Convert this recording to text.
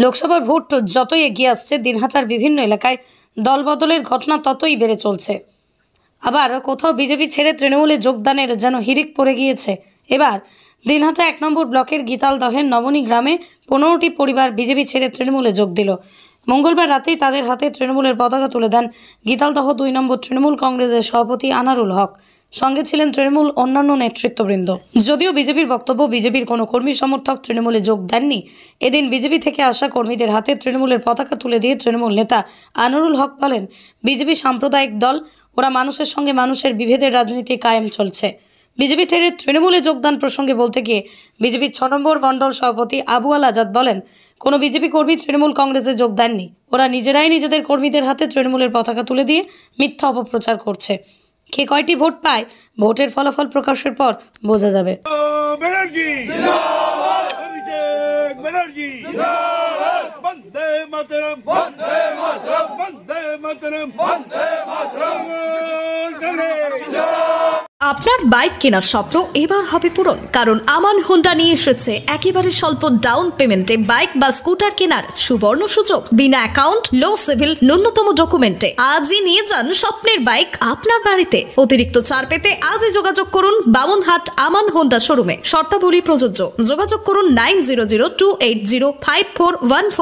লোকসভার ভোট যতই এগিয়ে আসছে, দিনহাটার বিভিন্ন এলাকায় দলবদলের ঘটনা ততই বেড়ে চলছে। আবার কোথাও বিজেপি ছেড়ে তৃণমূলে যোগদানের যেন হিড়িক পড়ে গিয়েছে। এবার দিনহাটা 1 নম্বর ব্লকের গীতালদহের নবনী গ্রামে 15টি পরিবার বিজেপি ছেড়ে তৃণমূলে যোগ দিল। মঙ্গলবার রাতেই তাদের হাতে তৃণমূলের পতাকা তুলে দেন গীতালদহ 2 নম্বর তৃণমূল কংগ্রেসের সভাপতি আনারুল হক। সঙ্গে ছিলেন তৃণমূল অন্যান্য নেতৃত্ববৃন্দ। যদিও বিজেপির বক্তব্য, বিজেপির কোনো কর্মী সমর্থক তৃণমূলে যোগ দেননি। এদিন বিজেপি থেকে আসা কর্মীদের হাতে তৃণমূলের পতাকা তুলে দিয়ে তৃণমূল নেতা আনারুল হক বলেন, বিজেপি সাম্প্রদায়িক দল, ওরা মানুষের সঙ্গে মানুষের বিভেদের রাজনীতি কায়েম চলছে। বিজেপি থেকে তৃণমূলে যোগদান প্রসঙ্গে বলতে গিয়ে বিজেপির 6 নম্বর মণ্ডল সভাপতি আবু আল আজাদ বলেন, কোনো বিজেপি কর্মী তৃণমূল কংগ্রেসে যোগ দেননি। ওরা নিজেরাই নিজেদের কর্মীদের হাতে তৃণমূলের পতাকা তুলে দিয়ে মিথ্যা অপপ্রচার করছে। কে কয়টি ভোট পায়, ভোটের ফলাফল প্রকাশের পর বোঝা যাবে। আপনার বাইক কেনার স্বপ্ন এবার হবে পূরণ, কারণ আমান হোন্ডা নিয়ে এসেছে একেবারে স্বল্প ডাউন পেমেন্টে বাইক বা স্কুটার কেনার সুবর্ণ সুযোগ। বিনা অ্যাকাউন্ট, লো সিভিল, ন্যূনতম ডকুমেন্টে আজই নিয়ে যান স্বপ্নের বাইক আপনার বাড়িতে। অতিরিক্ত ছাড় পেতে আজই যোগাযোগ করুন বামনহাট আমান হোন্ডা শোরুমে। শর্তাবলী প্রযোজ্য। যোগাযোগ করুন 9002805414।